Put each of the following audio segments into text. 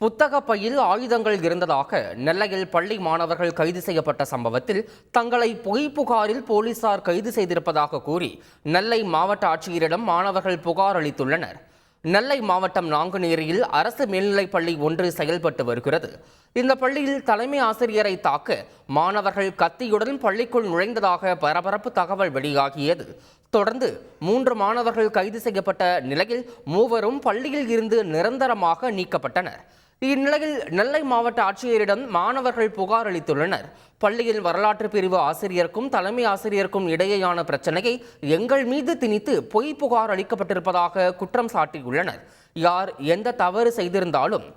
புத்தக பையில் ஆயுதங்கள் இருந்ததாக நெல்லையில் பள்ளி மாணவர்கள் கைது செய்யப்பட்ட சம்பவத்தில் தங்களை பொய் புகாரில் போலீசார் கைது செய்திருப்பதாக கூறி நெல்லை மாவட்ட ஆட்சியரிடம் மாணவர்கள் புகார் அளித்துள்ளனர். நெல்லை மாவட்டம் நாங்குநேரியில் அரசு மேல்நிலைப் பள்ளி ஒன்று செயல்பட்டு வருகிறது. இந்த பள்ளியில் தலைமை ஆசிரியரை தாக்க மாணவர்கள் கத்தியுடன் பள்ளிக்குள் நுழைந்ததாக பரபரப்பு தகவல் வெளியாகியது. தொடர்ந்து 3 மாணவர்கள் கைது செய்யப்பட்ட நிலையில் 3 பள்ளியில் இருந்து நிரந்தரமாக நீக்கப்பட்டனர். இந்நிலையில் நெல்லை மாவட்ட ஆட்சியரிடம் மாணவர்கள் புகார் அளித்துள்ளனர். பள்ளியில் வரலாற்று பிரிவு ஆசிரியருக்கும் தலைமை ஆசிரியருக்கும் இடையேயான பிரச்சனையை எங்கள் மீது திணித்து பொய் புகார் அளிக்கப்பட்டிருப்பதாக குற்றம் சாட்டியுள்ளனர். யார் எந்த தவறு செய்திருந்தாலும்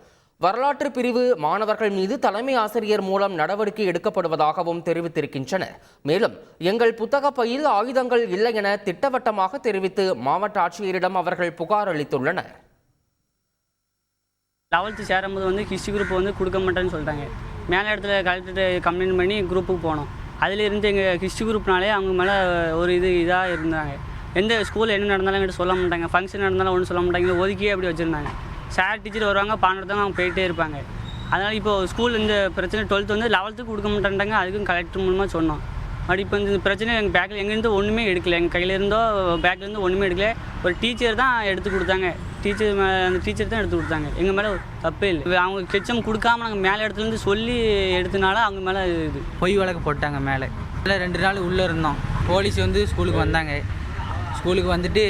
வரலாற்று பிரிவு மாணவர்கள் மீது தலைமை ஆசிரியர் மூலம் நடவடிக்கை எடுக்கப்படுவதாகவும் தெரிவித்திருக்கின்றனர். மேலும் எங்கள் புத்தக பையில் ஆயுதங்கள் இல்லை என திட்டவட்டமாக தெரிவித்து மாவட்ட ஆட்சியரிடம் அவர்கள் புகார் அளித்துள்ளனர். 11th சேரும்போது ஹிஸ்ட்ரி குரூப் கொடுக்க மாட்டேன்னு சொல்லிட்டாங்க. மேலே இடத்துல கலெக்டர்கிட்ட கம்ப்ளைண்ட் பண்ணி குரூப்புக்கு போனோம். அதிலிருந்து எங்கள் ஹிஸ்ட்ரி குரூப்னாலே அவங்க மேலே ஒரு இதாக இருந்தாங்க. எந்த ஸ்கூலில் என்ன நடந்தாலும் என்கிட்ட சொல்ல மாட்டாங்க. ஃபங்க்ஷன் நடந்தாலும் ஒன்றும் சொல்ல மாட்டாங்க. ஒதுக்கியே அப்படி வச்சுருந்தாங்க. சார் டீச்சர் வருவாங்க, பாண்டத்தாங்க அவங்க போயிட்டே இருப்பாங்க. அதனால் இப்போது ஸ்கூல் இந்த பிரச்சனை 12th 11th கொடுக்க மாட்டேன்ட்டாங்க. அதுக்கும் கலெக்டர் மூலமாக சொன்னோம். அப்படி இப்போ இந்த பிரச்சனை எங்கள் பேக்கில் எங்கேருந்து ஒன்றுமே எடுக்கல. எங்கள் கையிலேருந்தோ பேக்லேருந்து ஒன்றுமே எடுக்கல. ஒரு டீச்சர் தான் எடுத்து கொடுத்தாங்க. அந்த டீச்சர் தான் எடுத்து கொடுத்தாங்க. எங்கள் மேலே தப்பே இல்லை. அவங்க கெச்சம் கொடுக்காம நாங்கள் மேலே இடத்துலேருந்து சொல்லி எடுத்தனால அவங்க மேலே இது பொய் வழக்கு போட்டாங்க. மேலே 2 நாள் உள்ளே இருந்தோம். போலீஸ் ஸ்கூலுக்கு வந்தாங்க. ஸ்கூலுக்கு வந்துட்டு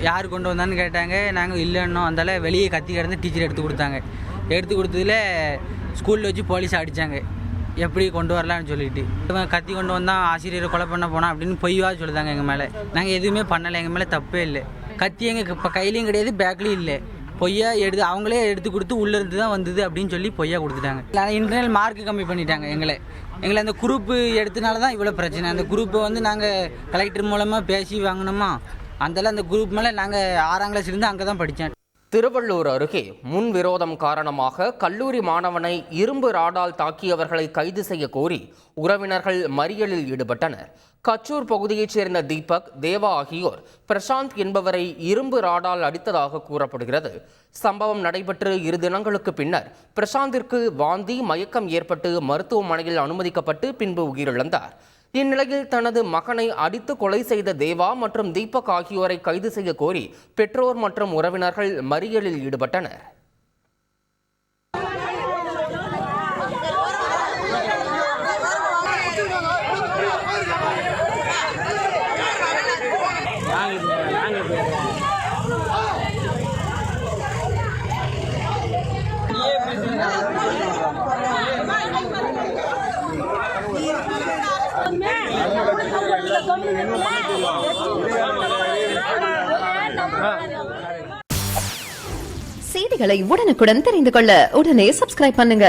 யார் கொண்டு வந்தான்னு கேட்டாங்க. நாங்கள் இல்லைன்னோம். அந்தால வெளியே கத்தி கிடந்து டீச்சர் எடுத்து கொடுத்தாங்க. எடுத்து கொடுத்ததில் ஸ்கூலில் வச்சு போலீஸ் அடித்தாங்க. எப்படி கொண்டு வரலான்னு சொல்லிட்டு கத்தி கொண்டு வந்தால் ஆசிரியரை கொலை பண்ண போனால் அப்படின்னு பொய்வா சொல்லுதாங்க. எங்கள் மேலே நாங்கள் எதுவுமே பண்ணலை. எங்கள் மேலே தப்பே இல்லை. கத்தி எங்கள் இப்போ கையிலையும் கிடையாது, பேக்லேயும் இல்லை. பொய்யா அவங்களே எடுத்து கொடுத்து உள்ளேருந்து தான் வந்தது அப்படின்னு சொல்லி பொய்யா கொடுத்துட்டாங்க. இன்டர்னல் மார்க்கு கம்மி பண்ணிட்டாங்க. எங்களை அந்த குரூப்பு எடுத்தனால தான் இவ்வளோ பிரச்சனை. அந்த குரூப்பை நாங்கள் கலெக்டர் மூலமாக பேசி வாங்கினோமா. அந்தளவு அந்த குரூப் மேலே நாங்கள் 6ஆம் கிளாஸ்லேருந்து அங்கே தான் படித்தேன். திருவள்ளூர் அருகே முன்விரோதம் காரணமாக கல்லூரி மாணவனை இரும்பு ராடால் தாக்கியவர்களை கைது செய்ய கோரி உறவினர்கள் மறியலில் ஈடுபட்டனர். கச்சூர் பகுதியைச் சேர்ந்த தீபக், தேவா ஆகியோர் பிரசாந்த் என்பவரை இரும்பு ராடால் அடித்ததாக கூறப்படுகிறது. சம்பவம் நடைபெற்று 2 தினங்களுக்கு பின்னர் பிரசாந்திற்கு வாந்தி, மயக்கம் ஏற்பட்டு மருத்துவமனையில் அனுமதிக்கப்பட்டு பின்பு உயிரிழந்தார். இந்நிலையில் தனது மகனை அடித்து கொலை செய்த தேவா மற்றும் தீபக் ஆகியோரை கைது செய்ய கோரி பெற்றோர் மற்றும் உறவினர்கள் மறியலில் ஈடுபட்டனர். செய்திகளை உடனுக்குடன் தெரிந்து கொள்ள உடனே சப்ஸ்கிரைப் பண்ணுங்க.